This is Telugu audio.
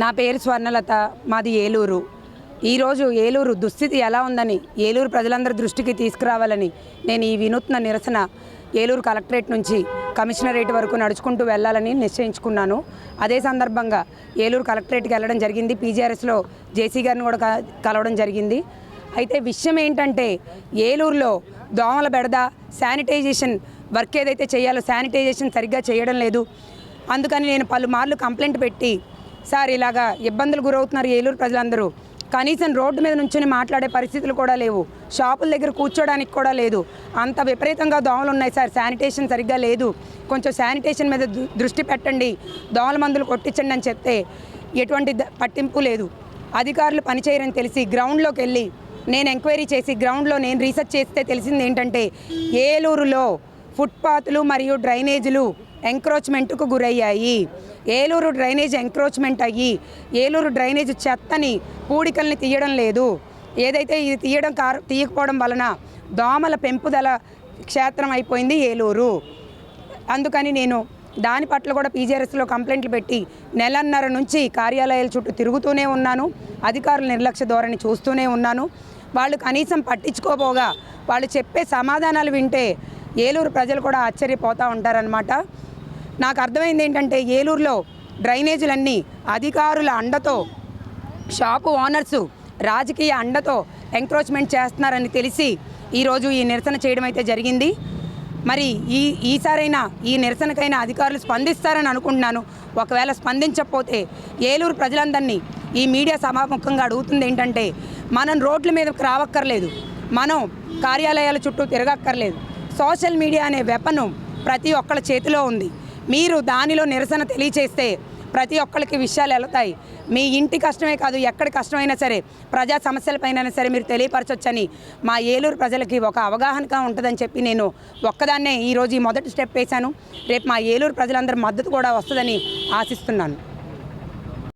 నా పేరు స్వర్ణలత, మాది ఏలూరు. ఈరోజు ఏలూరు దుస్థితి ఎలా ఉందని ఏలూరు ప్రజలందరి దృష్టికి తీసుకురావాలని నేను ఈ వినూత్న నిరసన ఏలూరు కలెక్టరేట్ నుంచి కమిషనరేట్ వరకు నడుచుకుంటూ వెళ్ళాలని నిశ్చయించుకున్నాను. అదే సందర్భంగా ఏలూరు కలెక్టరేట్కి వెళ్ళడం జరిగింది. పీజీఆర్ఎస్లో జేసీ గారిని కూడా కలవడం జరిగింది. అయితే విషయం ఏంటంటే ఏలూరులో దోమల బెడద, శానిటైజేషన్ వర్క్ ఏదైతే చేయాలో శానిటైజేషన్ సరిగ్గా చేయడం లేదు. అందుకని నేను పలుమార్లు కంప్లైంట్ పెట్టి, సార్ ఇలాగా ఇబ్బందులు గురవుతున్నారు ఏలూరు ప్రజలందరూ, కనీసం రోడ్డు మీద నుంచుని మాట్లాడే పరిస్థితులు కూడా లేవు, షాపుల దగ్గర కూర్చోడానికి కూడా లేదు, అంత విపరీతంగా దోమలు ఉన్నాయి సార్, శానిటేషన్ సరిగ్గా లేదు, కొంచెం శానిటేషన్ మీద దృష్టి పెట్టండి, దోమల మందులు కొట్టించండి అని చెప్తే ఎటువంటి పట్టింపు లేదు. అధికారులు పనిచేయరని తెలిసి గ్రౌండ్లోకి వెళ్ళి నేను ఎంక్వైరీ చేసి గ్రౌండ్లో నేను రీసెర్చ్ చేస్తే తెలిసింది ఏంటంటే ఏలూరులో ఫుట్పాత్లు మరియు డ్రైనేజీలు ఎంక్రోచ్మెంట్కు గురయ్యాయి. ఏలూరు డ్రైనేజ్ ఎంక్రోచ్మెంట్ అయ్యి ఏలూరు డ్రైనేజ్ చెత్తని పూడికల్ని తీయడం లేదు. ఏదైతే ఇది తీయకపోవడం వలన దోమల పెంపుదల క్షేత్రం అయిపోయింది ఏలూరు. అందుకని నేను దాని పట్ల కూడా పీజీఆర్ఎస్లో కంప్లైంట్లు పెట్టి నెలన్నర నుంచి కార్యాలయాల చుట్టూ తిరుగుతూనే ఉన్నాను. అధికారుల నిర్లక్ష్య ధోరణి చూస్తూనే ఉన్నాను. వాళ్ళు కనీసం పట్టించుకోపోగా వాళ్ళు చెప్పే సమాధానాలు వింటే ఏలూరు ప్రజలు కూడా ఆశ్చర్యపోతూ ఉంటారనమాట. నాకు అర్థమైంది ఏంటంటే ఏలూరులో డ్రైనేజీలన్నీ అధికారుల అండతో, షాపు ఓనర్సు రాజకీయ అండతో ఎంక్రోచ్మెంట్ చేస్తున్నారని తెలిసి ఈరోజు ఈ నిరసన చేయడం అయితే జరిగింది. మరి ఈసారైనా ఈ నిరసనకైనా అధికారులు స్పందిస్తారని అనుకుంటున్నాను. ఒకవేళ స్పందించకపోతే ఏలూరు ప్రజలందరినీ ఈ మీడియా సభాముఖంగా అడుగుతుంది ఏంటంటే, మనం రోడ్ల మీదకి రావక్కర్లేదు, మనం కార్యాలయాల చుట్టూ తిరగక్కర్లేదు. సోషల్ మీడియా అనే వెపను ప్రతి ఒక్కళ్ళ చేతిలో ఉంది. మీరు దానిలో నిరసన తెలియచేస్తే ప్రతి ఒక్కరికి విషయాలు వెళతాయి. మీ ఇంటి కష్టమే కాదు, ఎక్కడి కష్టమైనా సరే, ప్రజా సమస్యలపైన సరే మీరు తెలియపరచొచ్చని మా ఏలూరు ప్రజలకి ఒక అవగాహనగా ఉంటుందని చెప్పి నేను ఒక్కదాన్నే ఈరోజు ఈ మొదటి స్టెప్ వేశాను. రేపు మా ఏలూరు ప్రజలందరి మద్దతు కూడా వస్తుందని ఆశిస్తున్నాను.